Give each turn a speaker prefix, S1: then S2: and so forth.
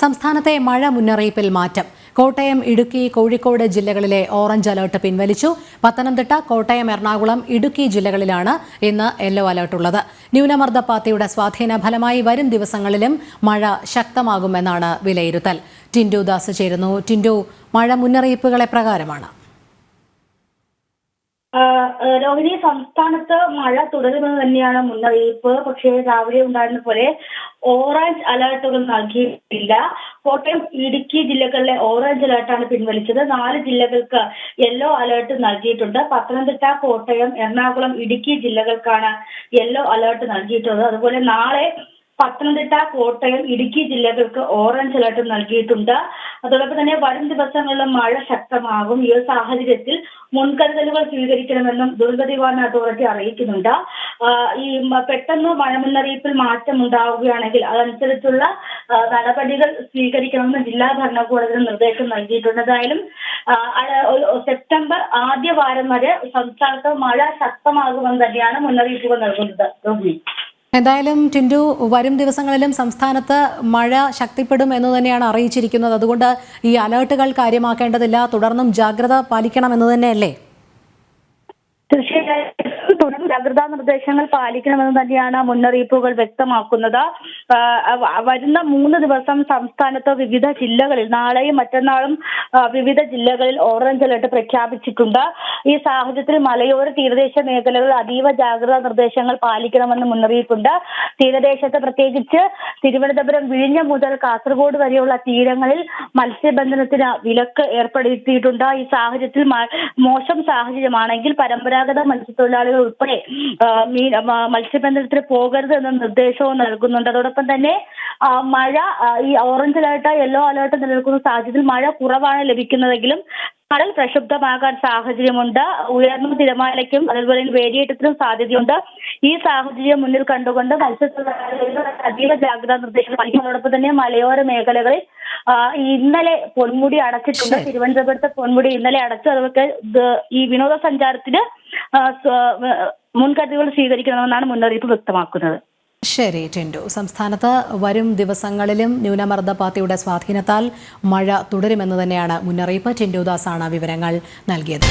S1: സംസ്ഥാനത്തെ മഴ മുന്നറിയിപ്പിൽ മാറ്റം. കോട്ടയം, ഇടുക്കി, കോഴിക്കോട് ജില്ലകളിലെ ഓറഞ്ച് അലർട്ട് പിൻവലിച്ചു. പത്തനംതിട്ട, കോട്ടയം, എറണാകുളം, ഇടുക്കി ജില്ലകളിലാണ് ഇന്ന് യെല്ലോ അലർട്ട് ഉള്ളത്. ന്യൂനമർദ്ദപാത്തിയുടെ സ്വാധീന ഫലമായി വരും ദിവസങ്ങളിലും മഴ ശക്തമാകുമെന്നാണ് വിലയിരുത്തൽ. ടിൻഡു ദാസ് ചേരുന്നു. ടിൻഡു, മഴ മുന്നറിയിപ്പുകൾ എപ്രകാരമാണ്?
S2: രോഹിണി, സംസ്ഥാനത്ത് മഴ തുടരുമെന്ന് തന്നെയാണ് മുന്നറിയിപ്പ്. പക്ഷേ രാവിലെ ഉണ്ടായിരുന്ന പോലെ ഓറഞ്ച് അലർട്ടുകൾ നൽകിയിട്ടില്ല. കോട്ടയം, ഇടുക്കി ജില്ലകളിലെ ഓറഞ്ച് അലർട്ടാണ് പിൻവലിച്ചത്. 4 ജില്ലകൾക്ക് യെല്ലോ അലർട്ട് നൽകിയിട്ടുണ്ട്. പത്തനംതിട്ട, കോട്ടയം, എറണാകുളം, ഇടുക്കി ജില്ലകൾക്കാണ് യെല്ലോ അലർട്ട് നൽകിയിട്ടുള്ളത്. അതുപോലെ നാളെ പത്തനംതിട്ട, കോട്ടയം, ഇടുക്കി ജില്ലകൾക്ക് ഓറഞ്ച് അലർട്ട് നൽകിയിട്ടുണ്ട്. അതോടൊപ്പം തന്നെ വരും ദിവസങ്ങളിൽ മഴ ശക്തമാകും. ഈ ഒരു സാഹചര്യത്തിൽ മുൻകരുതലുകൾ സ്വീകരിക്കണമെന്നും ദുരന്ത നിവാരണ അതോറിറ്റി അറിയിക്കുന്നുണ്ട്. ഈ പെട്ടെന്ന് മഴ മുന്നറിയിപ്പിൽ മാറ്റം ഉണ്ടാവുകയാണെങ്കിൽ അതനുസരിച്ചുള്ള നടപടികൾ സ്വീകരിക്കണമെന്ന് ജില്ലാ ഭരണകൂടത്തിന് നിർദ്ദേശം നൽകിയിട്ടുണ്ട്. എന്തായാലും സെപ്റ്റംബർ ആദ്യ വാരം വരെ സംസ്ഥാനത്ത് മഴ ശക്തമാകുമെന്ന് തന്നെയാണ് മുന്നറിയിപ്പുകൾ നൽകുന്നത്. രോഹിണി,
S1: എന്തായാലും ടിൻഡു, വരും ദിവസങ്ങളിലും സംസ്ഥാനത്ത് മഴ ശക്തിപ്പെടും എന്ന് തന്നെയാണ് അറിയിച്ചിരിക്കുന്നത്. അതുകൊണ്ട് ഈ അലർട്ടുകൾ കാര്യമാക്കേണ്ടതില്ല, തുടർന്നും ജാഗ്രത പാലിക്കണമെന്ന് തന്നെയല്ലേ?
S2: തീർച്ചയായും തുടർന്ന് ജാഗ്രതാ നിർദ്ദേശങ്ങൾ പാലിക്കണമെന്ന് തന്നെയാണ് മുന്നറിയിപ്പുകൾ വ്യക്തമാക്കുന്നത്. വരുന്ന 3 ദിവസം സംസ്ഥാനത്ത് വിവിധ ജില്ലകളിൽ, നാളെയും മറ്റന്നാളും വിവിധ ജില്ലകളിൽ ഓറഞ്ച് അലർട്ട് പ്രഖ്യാപിച്ചിട്ടുണ്ട്. ഈ സാഹചര്യത്തിൽ മലയോര തീരദേശ മേഖലകളിൽ അതീവ ജാഗ്രതാ നിർദ്ദേശങ്ങൾ പാലിക്കണമെന്ന് മുന്നറിയിപ്പുണ്ട്. തീരദേശത്ത് പ്രത്യേകിച്ച് തിരുവനന്തപുരം, വിഴിഞ്ഞം മുതൽ കാസർഗോഡ് വരെയുള്ള തീരങ്ങളിൽ മത്സ്യബന്ധനത്തിന് വിലക്ക് ഏർപ്പെടുത്തിയിട്ടുണ്ട്. ഈ സാഹചര്യത്തിൽ മോശം സാഹചര്യമാണെങ്കിൽ പരമ്പരാഗത മത്സ്യത്തൊഴിലാളികൾ ഉൾപ്പെടെ മത്സ്യബന്ധനത്തിന് പോകരുത് എന്ന നിർദ്ദേശവും നൽകുന്നുണ്ട്. അതോടൊപ്പം തന്നെ മഴ, ഈ ഓറഞ്ച് അലർട്ട്, യെല്ലോ അലർട്ട് നിലനിൽക്കുന്ന സാഹചര്യത്തിൽ മഴ കുറവാണ് ലഭിക്കുന്നതെങ്കിലും കടൽ പ്രക്ഷുബ്ധമാകാൻ സാഹചര്യമുണ്ട്. ഉയർന്ന തിരമാലയ്ക്കും അതുപോലെ വേലിയേറ്റത്തിനും സാധ്യതയുണ്ട്. ഈ സാഹചര്യം മുന്നിൽ കണ്ടുകൊണ്ട് മത്സ്യത്തൊഴിലാളികൾ അതീവ ജാഗ്രതാ നിർദ്ദേശം പാലിക്കുന്നതോടൊപ്പം തന്നെ മലയോര മേഖലകളിൽ ഇന്നലെ പൊന്മുടി അടച്ചിട്ടുണ്ട്. തിരുവനന്തപുരത്തെ പൊന്മുടി ഇന്നലെ അടച്ചു. അതൊക്കെ ഈ വിനോദസഞ്ചാരത്തിന് മുൻകരുതലുകൾ സ്വീകരിക്കണമെന്നാണ് മുന്നറിയിപ്പ് വ്യക്തമാക്കുന്നത്.
S1: ശരി ടിൻഡു, സംസ്ഥാനത്ത് വരും ദിവസങ്ങളിലും ന്യൂനമർദ്ദപാത്തിയുടെ സ്വാധീനത്താൽ മഴ തുടരുമെന്ന് തന്നെയാണ് മുന്നറിയിപ്പ്. ടിൻഡു ദാസാണ് വിവരങ്ങൾ നൽകിയത്.